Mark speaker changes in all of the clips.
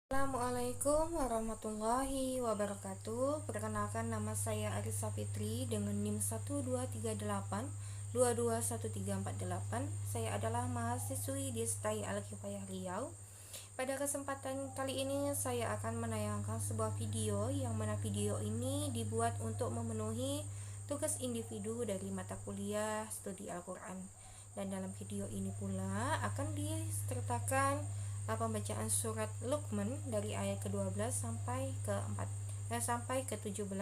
Speaker 1: Assalamualaikum warahmatullahi wabarakatuh. Perkenalkan, nama saya Arissa Fitri dengan NIM 12382213448. Saya adalah mahasiswi di STAI Al-Kifayah Riau. Pada kesempatan kali ini saya akan menayangkan sebuah video yang mana video ini dibuat untuk memenuhi tugas individu dari mata kuliah studi Al-Quran. Dan dalam video ini pula akan disertakan pembacaan surat Luqman dari ayat ke-12 sampai ke-17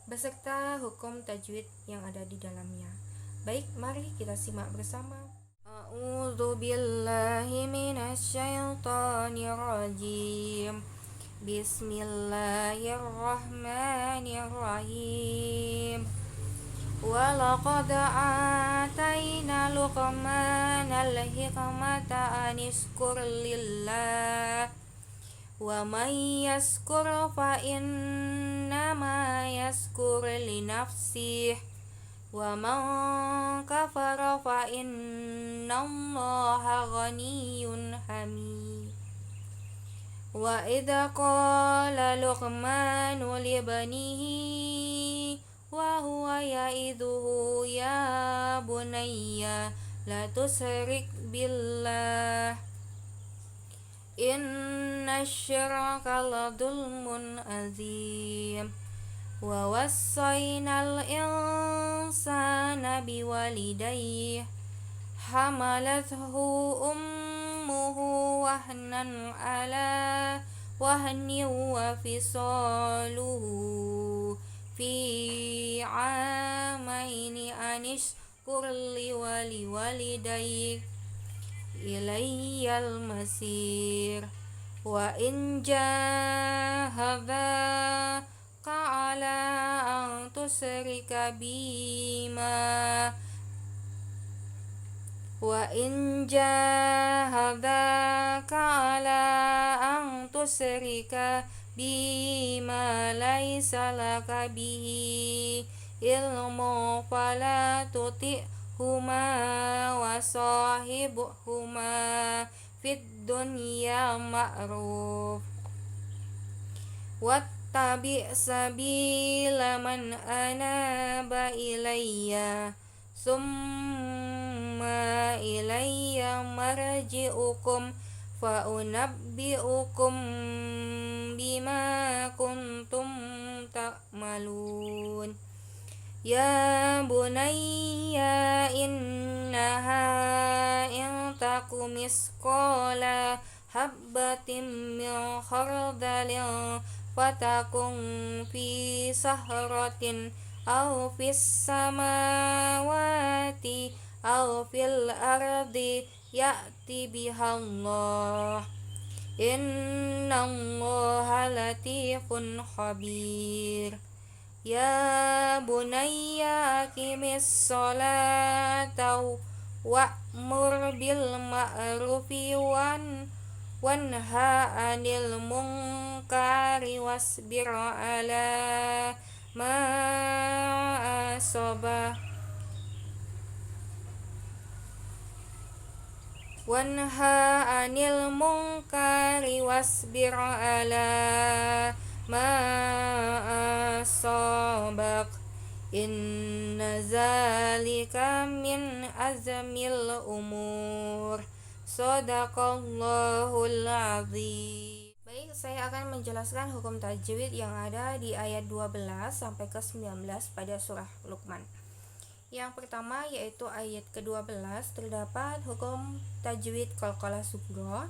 Speaker 1: beserta hukum tajwid yang ada di dalamnya. Baik, mari kita simak bersama. A'udzu billahi minasyaitonir rajim. Bismillahirrahmanirrahim. Walaqad atayna Luqmanal hikmata anishkur lillah wa may yashkur fa innama yashkur li nafsihi wa man kafara fa innallaha ghaniyyun hamid. Wa idza qala Luqmanu li banihi wa huwa ya'idhuhu ya bunayya la tusyrik billah inna syirka la dzulmun azim. Wa wassaynal insana biwalidayhi hamalathu ummuhu wahnan ala wahnin wa fisaluhu fi amaini anishkur li walidayk ilayyal masir. Wa in jahadaka ala an tusyrika bima wa in jahadaka ala an tusyrika bima laisa laka bihi ilmu fala tuti'huma wa sahibuhuma fid dunya ma'ruf wattabi' sabila man anaba ilayya summa ilayya marji'ukum fa unabbi'ukum bima kuntum ta'malun. Ya bunayya innaha in taku misqala habbatin min khardalin fatakun fi sahratin aw fis samawati aw fil ardi ya'ti bihallah innallaha latifun khabir. Ya bunayya aqimis sholata wa'mur bil ma'rufi wanha 'anil munkari wasbir 'ala ma asaba wanha 'anil munkari wasbir 'ala ma asabak inna zalika min azmil umur. Shadaqallahul azim. Baik, saya akan menjelaskan hukum tajwid yang ada di ayat 12 sampai ke 19 pada surah Luqman. Yang pertama yaitu ayat ke-12 terdapat hukum tajwid qalqalah sughra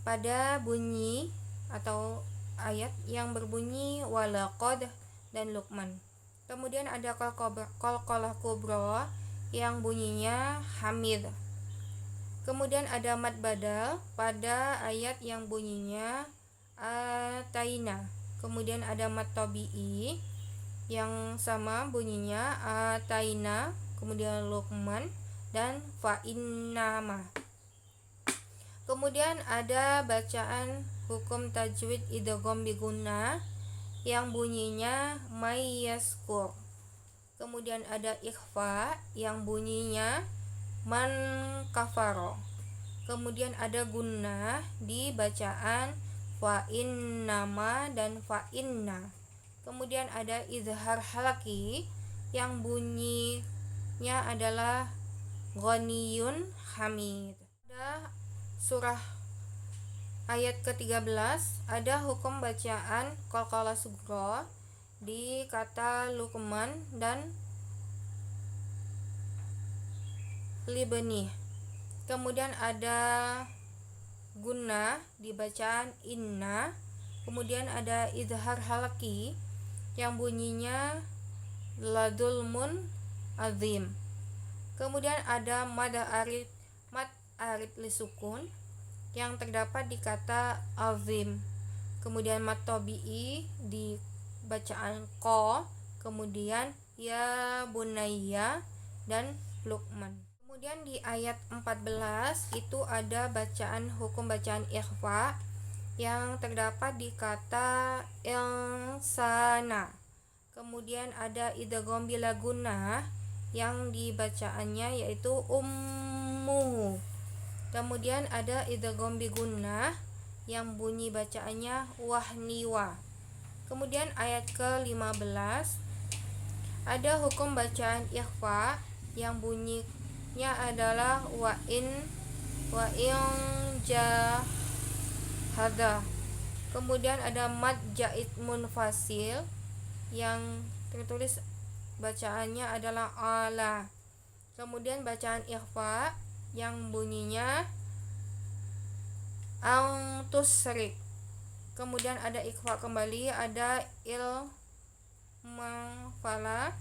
Speaker 1: pada bunyi atau ayat yang berbunyi walaqad dan Luqman. Kemudian ada qalqalah kubra yang bunyinya hamid. Kemudian ada mad badal pada ayat yang bunyinya ataina. Kemudian ada mad tabi'i yang sama bunyinya ataina, kemudian Luqman dan fa innama. Kemudian ada bacaan hukum tajwid idgham bi gunnah yang bunyinya may yaskur. Kemudian ada ikhfa yang bunyinya man kafaro. Kemudian ada gunnah di bacaan fa innama dan fa inna. Kemudian ada izhar halaki yang bunyinya adalah ghaniyun hamid. Ada surah ayat ke-13 ada hukum bacaan qalqalah sughra di kata Luqman dan libni. Kemudian ada gunnah di bacaan inna. Kemudian ada izhar halaki yang bunyinya ladulmun azim. Kemudian ada mad arif lisukun yang terdapat di kata azim. Kemudian mad tabi'i di bacaan qa, kemudian ya bunayya dan Luqman. Kemudian di ayat 14 itu ada hukum bacaan ikhfa yang terdapat di kata insana. Kemudian ada idgham bila gunnah yang dibacaannya yaitu ummuhu. Kemudian ada idgham bi gunnah yang bunyi bacaannya wahniwa. Kemudian ayat ke-15 ada hukum bacaan ikhfa yang bunyinya adalah wa in jahada. Kemudian ada mad jaid munfasil yang tertulis bacaannya adalah ala. Kemudian bacaan ikhfa yang bunyinya antusrik. Kemudian ada ikhfa kembali, ada mafala.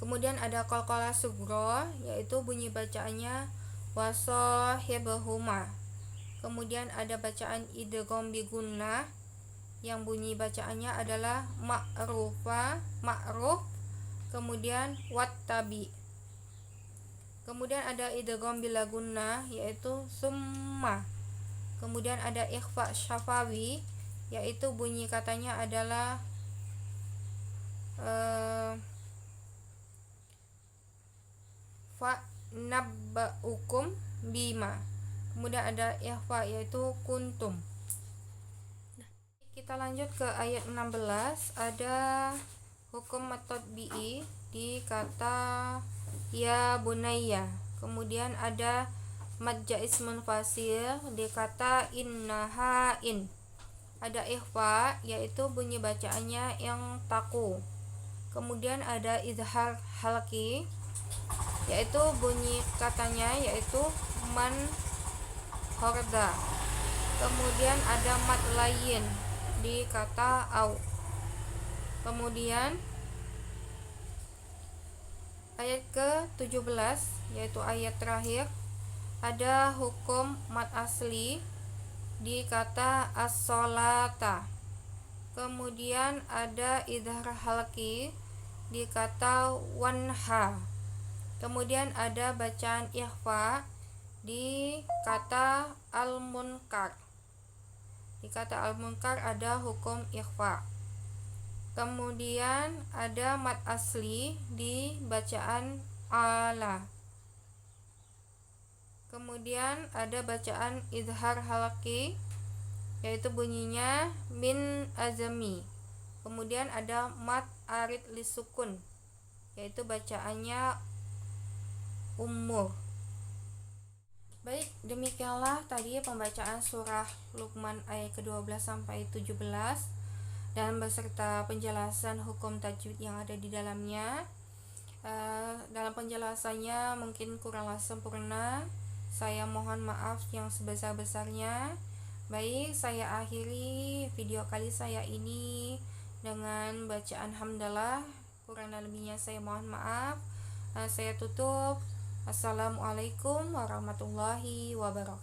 Speaker 1: Kemudian ada qalqalah sughra yaitu bunyi bacaannya wasahibhuma. Kemudian ada bacaan idgham bi gunnah yang bunyi bacaannya adalah ma'ruf. Kemudian wattabi. Kemudian ada idgham bila gunnah yaitu summa. Kemudian ada ikhfa syafawi yaitu bunyi katanya adalah fa nabba'ukum bima. Kemudian ada ikhfa yaitu kuntum. Kita lanjut ke ayat 16, ada hukum at-tatbi'i di kata ya bunayya. Kemudian ada mad jaiz munfasil di kata innaha in. Ada ikhfa yaitu bunyi bacaannya yang taku. Kemudian ada izhar halki yaitu bunyi katanya yaitu man horda. Kemudian ada mad layin di kata au. Kemudian ayat ke-17 yaitu ayat terakhir ada hukum mad asli di kata as-sholata. Kemudian ada izhar halki di kata wanha. Kemudian ada bacaan ikhfa di kata al-munkar. Di kata al-munkar ada hukum ikhfa. Kemudian ada mad asli di bacaan ala. Kemudian ada bacaan izhar halaki yaitu bunyinya min azami. Kemudian ada mad arid lisukun yaitu bacaannya umur. Baik, demikianlah tadi pembacaan surah Luqman ayat ke-12 sampai 17 dan beserta penjelasan hukum tajwid yang ada di dalamnya. Dalam penjelasannya mungkin kuranglah sempurna. Saya mohon maaf yang sebesar-besarnya. Baik, saya akhiri video kali saya ini dengan bacaan hamdalah. Kurang lebihnya saya mohon maaf. Saya tutup. Assalamualaikum warahmatullahi wabarakatuh.